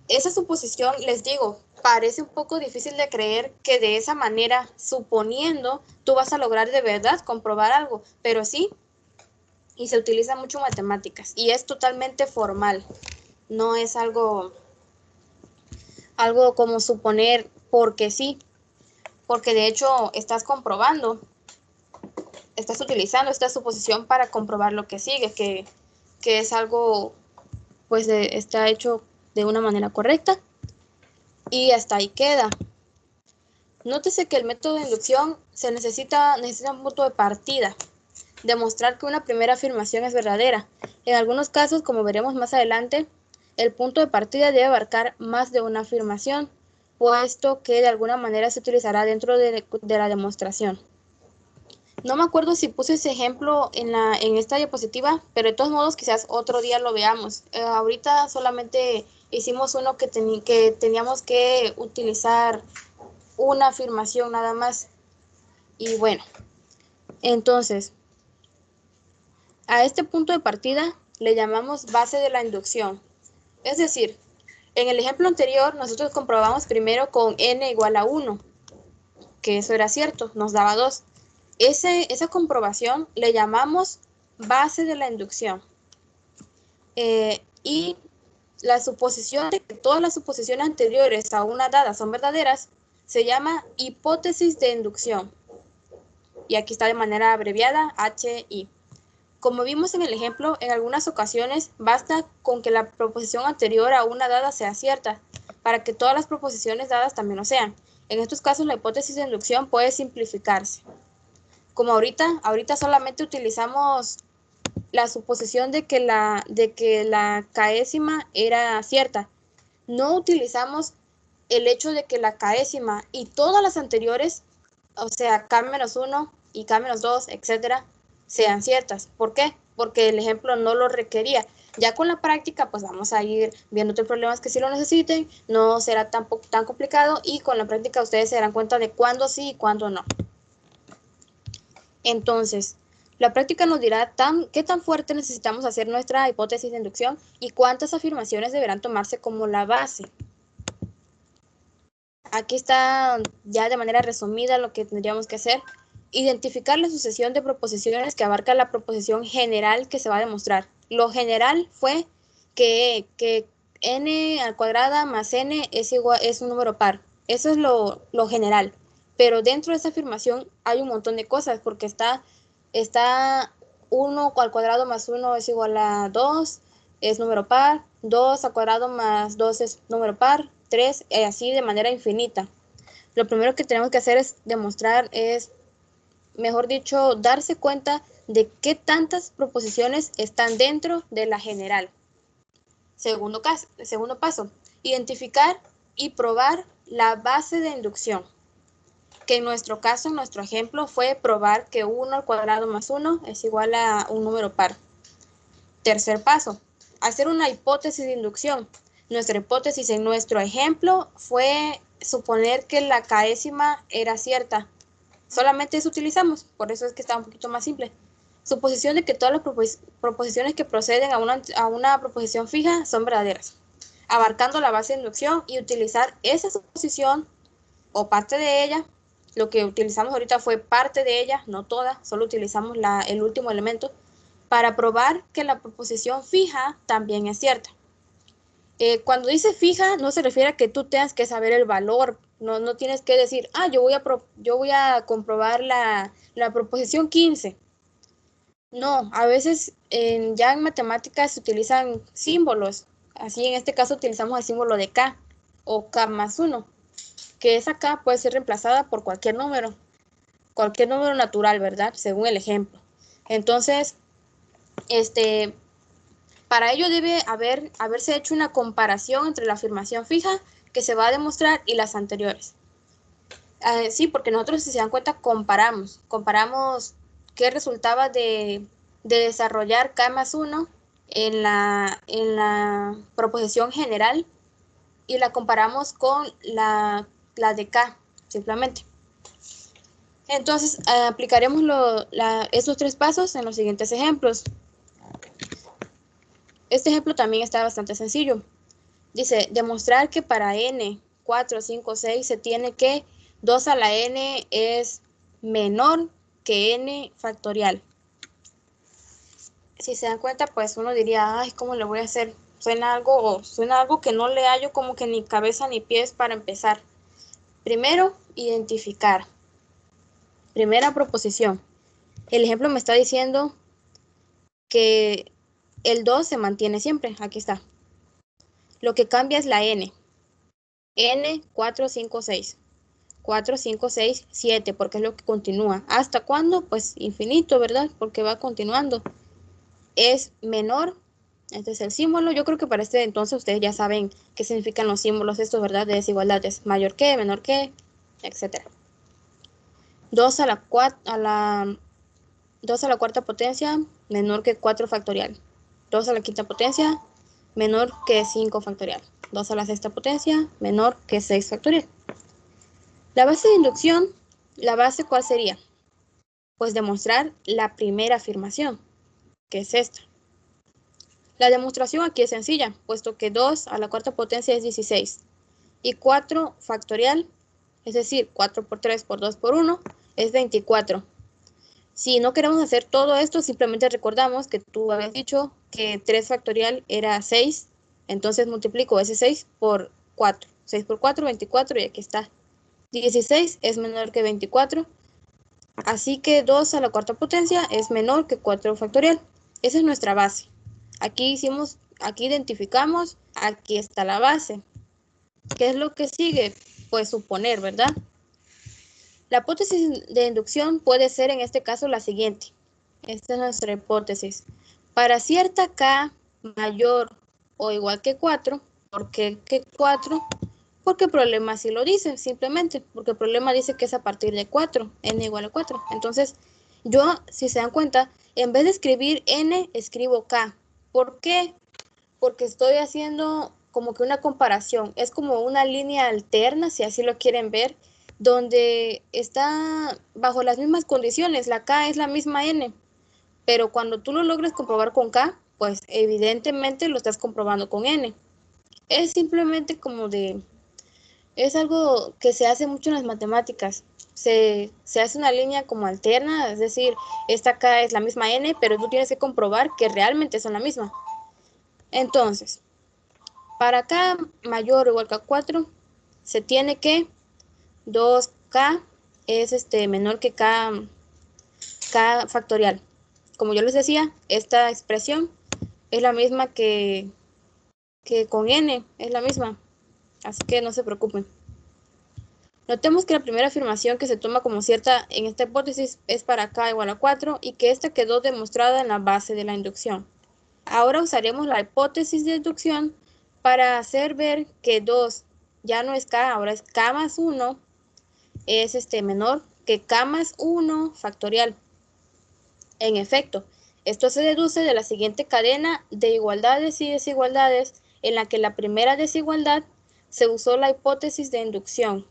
Esa suposición, les digo, parece un poco difícil de creer que de esa manera, suponiendo, tú vas a lograr de verdad comprobar algo, pero sí, y se utiliza mucho en matemáticas, y es totalmente formal, no es algo como suponer porque sí, porque de hecho estás comprobando, estás utilizando esta suposición para comprobar lo que sigue, que es algo, pues está hecho de una manera correcta, y hasta ahí queda. Nótese que el método de inducción necesita un punto de partida, demostrar que una primera afirmación es verdadera. En algunos casos, como veremos más adelante, el punto de partida debe abarcar más de una afirmación, puesto que de alguna manera se utilizará dentro de la demostración. No me acuerdo si puse ese ejemplo en esta diapositiva, pero de todos modos quizás otro día lo veamos. Ahorita solamente hicimos uno que teníamos que utilizar una afirmación nada más. Y bueno, entonces, a este punto de partida le llamamos base de la inducción. Es decir, en el ejemplo anterior nosotros comprobamos primero con n igual a 1, que eso era cierto, nos daba 2. Esa comprobación le llamamos base de la inducción. Y la suposición de que todas las suposiciones anteriores a una dada son verdaderas se llama hipótesis de inducción. Y aquí está de manera abreviada HI. Como vimos en el ejemplo, en algunas ocasiones basta con que la proposición anterior a una dada sea cierta, para que todas las proposiciones dadas también lo sean. En estos casos, la hipótesis de inducción puede simplificarse. Como ahorita solamente utilizamos la suposición de que la késima era cierta. No utilizamos el hecho de que la késima y todas las anteriores, o sea, k-1 y k-2, etcétera, sean ciertas. ¿Por qué? Porque el ejemplo no lo requería. Ya con la práctica, pues vamos a ir viendo otros problemas que sí lo necesiten, no será tan complicado y con la práctica ustedes se darán cuenta de cuándo sí y cuándo no. Entonces, la práctica nos dirá qué tan fuerte necesitamos hacer nuestra hipótesis de inducción y cuántas afirmaciones deberán tomarse como la base. Aquí está ya de manera resumida lo que tendríamos que hacer. Identificar la sucesión de proposiciones que abarca la proposición general que se va a demostrar. Lo general fue que n al cuadrada más n es un número par. Eso es lo general. Pero dentro de esa afirmación hay un montón de cosas porque está 1 al cuadrado más 1 es igual a 2, es número par, 2 al cuadrado más 2 es número par, 3, y así de manera infinita. Lo primero que tenemos que hacer es demostrar, mejor dicho, darse cuenta de qué tantas proposiciones están dentro de la general. Segundo paso, identificar y probar la base de inducción, que en nuestro caso, en nuestro ejemplo, fue probar que 1 al cuadrado más 1 es igual a un número par. Tercer paso, hacer una hipótesis de inducción. Nuestra hipótesis en nuestro ejemplo fue suponer que la késima era cierta. Solamente eso utilizamos, por eso es que está un poquito más simple. Suposición de que todas las proposiciones que proceden a una proposición fija son verdaderas, abarcando la base de inducción y utilizar esa suposición o parte de ella. Lo que utilizamos ahorita fue parte de ella, no toda, solo utilizamos el último elemento para probar que la proposición fija también es cierta. Cuando dice fija, no se refiere a que tú tengas que saber el valor, no tienes que decir, yo voy a comprobar la proposición 15. No, a veces ya en matemáticas se utilizan símbolos. Así en este caso utilizamos el símbolo de K o K más 1, que esa K puede ser reemplazada por cualquier número natural, ¿verdad? Según el ejemplo. Entonces, para ello debe haberse hecho una comparación entre la afirmación fija que se va a demostrar y las anteriores. Sí, porque nosotros, si se dan cuenta, comparamos qué resultaba de desarrollar K más 1 en la proposición general y la comparamos con la de K, simplemente. Entonces, aplicaremos estos 3 pasos en los siguientes ejemplos. Este ejemplo también está bastante sencillo. Dice, demostrar que para n, 4, 5, 6 se tiene que 2 a la n es menor que n factorial. Si se dan cuenta, pues uno diría, ¿cómo le voy a hacer? Suena algo que no le hallo como que ni cabeza ni pies para empezar. Primero, identificar. Primera proposición. El ejemplo me está diciendo que el 2 se mantiene siempre. Aquí está. Lo que cambia es la n. n, 4, 5, 6. 4, 5, 6, 7, porque es lo que continúa. ¿Hasta cuándo? Pues infinito, ¿verdad? Porque va continuando. Es menor, este es el símbolo. Yo creo que para este entonces ustedes ya saben qué significan los símbolos estos, ¿verdad? De desigualdades. Mayor que, menor que, etc. 2 a la cuarta potencia, menor que 4 factorial. 2 a la quinta potencia, menor que 5 factorial. 2 a la sexta potencia, menor que 6 factorial. La base de inducción, ¿la base cuál sería? Pues demostrar la primera afirmación, que es esta. La demostración aquí es sencilla, puesto que 2 a la cuarta potencia es 16. Y 4 factorial, es decir, 4 por 3 por 2 por 1, es 24. Si no queremos hacer todo esto, simplemente recordamos que tú habías dicho que 3 factorial era 6, entonces multiplico ese 6 por 4. 6 por 4, 24, y aquí está. 16 es menor que 24, así que 2 a la cuarta potencia es menor que 4 factorial. Esa es nuestra base. Aquí identificamos, aquí está la base. ¿Qué es lo que sigue? Pues suponer, ¿verdad? La hipótesis de inducción puede ser en este caso la siguiente. Esta es nuestra hipótesis. Para cierta K mayor o igual que 4, ¿por qué que 4? Porque el problema así lo dice, simplemente, porque el problema dice que es a partir de 4, n igual a 4. Entonces, yo, si se dan cuenta, en vez de escribir n, escribo k. ¿Por qué? Porque estoy haciendo como que una comparación. Es como una línea alterna, si así lo quieren ver, donde está bajo las mismas condiciones. La k es la misma n, pero cuando tú lo logres comprobar con k, pues evidentemente lo estás comprobando con n. Es simplemente es algo que se hace mucho en las matemáticas. Se hace una línea como alterna, es decir, esta acá es la misma n, pero tú tienes que comprobar que realmente son la misma. Entonces, para k mayor o igual que a 4, se tiene que 2k es menor que k factorial. Como yo les decía, esta expresión es la misma que con n, es la misma. Así que no se preocupen. Notemos que la primera afirmación que se toma como cierta en esta hipótesis es para k igual a 4 y que esta quedó demostrada en la base de la inducción. Ahora usaremos la hipótesis de inducción para hacer ver que 2 ya no es k, ahora es k más 1, es menor que k más 1 factorial. En efecto, esto se deduce de la siguiente cadena de igualdades y desigualdades en la que la primera desigualdad se usó la hipótesis de inducción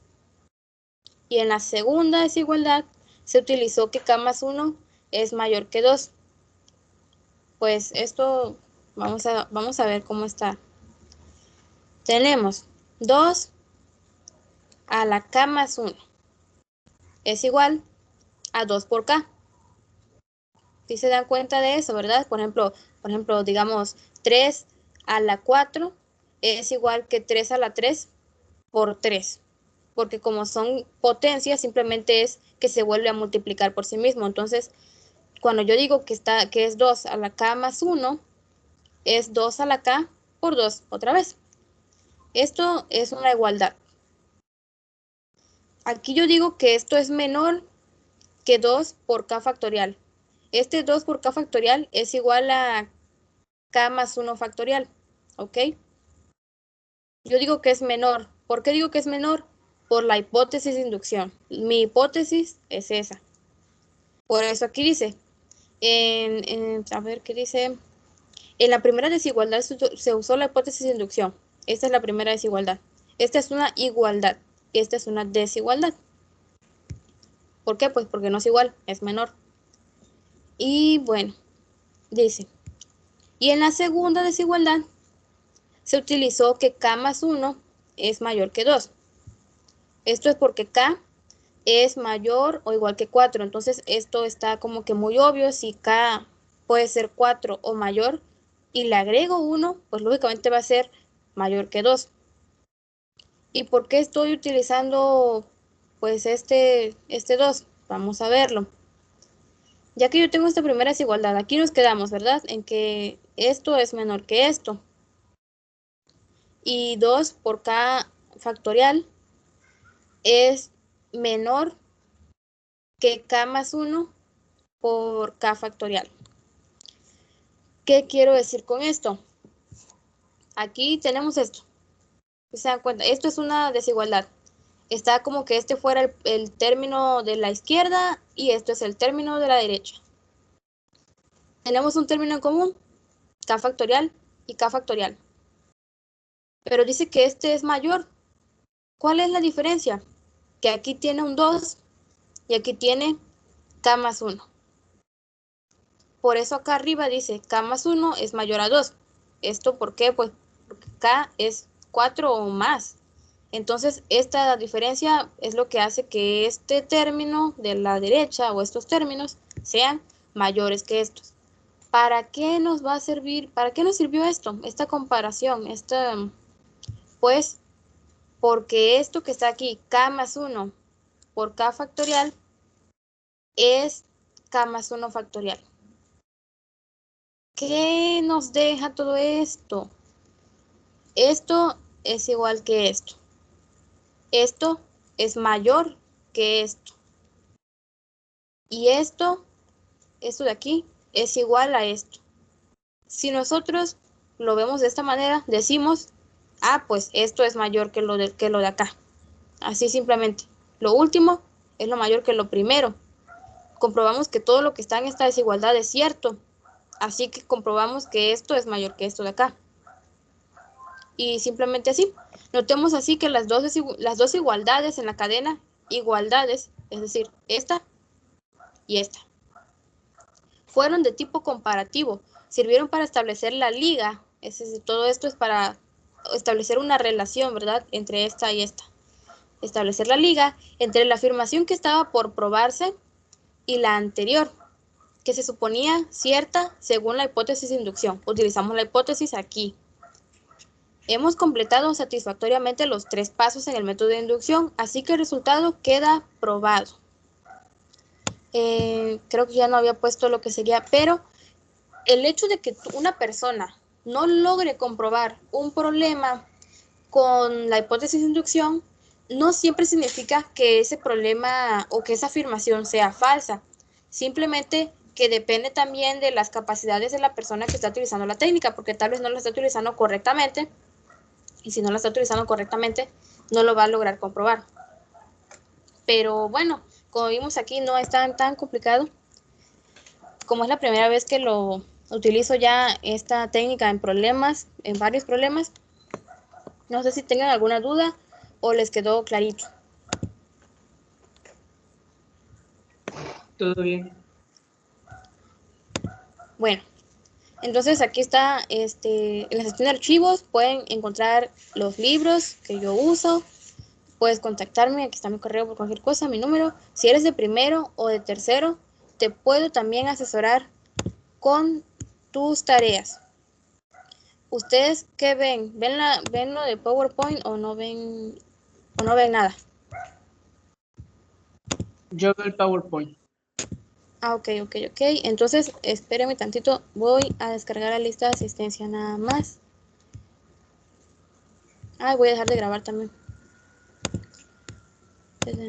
y en la segunda desigualdad se utilizó que k más 1 es mayor que 2. Pues esto vamos a ver cómo está. Tenemos 2 a la k más 1 es igual a 2 por k. ¿Sí se dan cuenta de eso, verdad? Por ejemplo, digamos 3 a la 4 es igual que 3 a la 3 por 3. Porque como son potencias, simplemente es que se vuelve a multiplicar por sí mismo. Entonces, cuando yo digo que es 2 a la k más 1, es 2 a la k por 2 otra vez. Esto es una igualdad. Aquí yo digo que esto es menor que 2 por k factorial. Este 2 por k factorial es igual a k más 1 factorial, ¿ok? Yo digo que es menor. ¿Por qué digo que es menor? Por la hipótesis de inducción. Mi hipótesis es esa. Por eso aquí dice, a ver qué dice. En la primera desigualdad se usó la hipótesis de inducción. Esta es la primera desigualdad. Esta es una igualdad. Esta es una desigualdad. ¿Por qué? Pues porque no es igual, es menor. Y bueno, dice. Y en la segunda desigualdad se utilizó que k más 1 es mayor que 2. Esto es porque k es mayor o igual que 4. Entonces esto está como que muy obvio. Si k puede ser 4 o mayor y le agrego 1, pues lógicamente va a ser mayor que 2. ¿Y por qué estoy utilizando pues este 2? Vamos a verlo. Ya que yo tengo esta primera desigualdad, aquí nos quedamos, ¿verdad? En que esto es menor que esto. Y 2 por k factorial es menor que k más 1 por k factorial. ¿Qué quiero decir con esto? Aquí tenemos esto. ¿Se dan cuenta? Esto es una desigualdad. Está como que este fuera el término de la izquierda y esto es el término de la derecha. Tenemos un término en común, k factorial y k factorial. Pero dice que este es mayor. ¿Cuál es la diferencia? Que aquí tiene un 2 y aquí tiene k más 1. Por eso acá arriba dice k más 1 es mayor a 2. ¿Esto por qué? Pues porque k es 4 o más. Entonces, esta diferencia es lo que hace que este término de la derecha o estos términos sean mayores que estos. ¿Para qué nos va a servir? ¿Para qué nos sirvió esto? Esta comparación, pues, porque esto que está aquí, k más 1 por k factorial, es k más 1 factorial. ¿Qué nos deja todo esto? Esto es igual que esto. Esto es mayor que esto. Y esto de aquí, es igual a esto. Si nosotros lo vemos de esta manera, decimos, pues esto es mayor que lo de acá. Así simplemente. Lo último es lo mayor que lo primero. Comprobamos que todo lo que está en esta desigualdad es cierto. Así que comprobamos que esto es mayor que esto de acá. Y simplemente así. Notemos así que las dos igualdades en la cadena, igualdades, es decir, esta y esta, fueron de tipo comparativo, sirvieron para establecer la liga, es decir, todo esto es para establecer una relación, ¿verdad?, entre esta y esta. Establecer la liga entre la afirmación que estaba por probarse y la anterior, que se suponía cierta según la hipótesis de inducción. Utilizamos la hipótesis aquí. Hemos completado satisfactoriamente los 3 pasos en el método de inducción, así que el resultado queda probado. Creo que ya no había puesto lo que sería, pero el hecho de que una persona no logre comprobar un problema con la hipótesis de inducción, no siempre significa que ese problema o que esa afirmación sea falsa. Simplemente que depende también de las capacidades de la persona que está utilizando la técnica, porque tal vez no la está utilizando correctamente, y si no la está utilizando correctamente, no lo va a lograr comprobar. Pero bueno, como vimos aquí, no es tan complicado. Como es la primera vez que lo utilizo ya esta técnica en problemas, en varios problemas, no sé si tengan alguna duda o les quedó clarito. Todo bien. Bueno, entonces aquí está, en la sección de archivos pueden encontrar los libros que yo uso. Puedes contactarme, aquí está mi correo por cualquier cosa, mi número. Si eres de primero o de tercero, te puedo también asesorar con tus tareas. ¿Ustedes qué ven? ¿Ven lo de PowerPoint o no ven nada? Yo veo el PowerPoint. Ah, ok. Entonces, espéreme tantito. Voy a descargar la lista de asistencia nada más. Ah, voy a dejar de grabar también.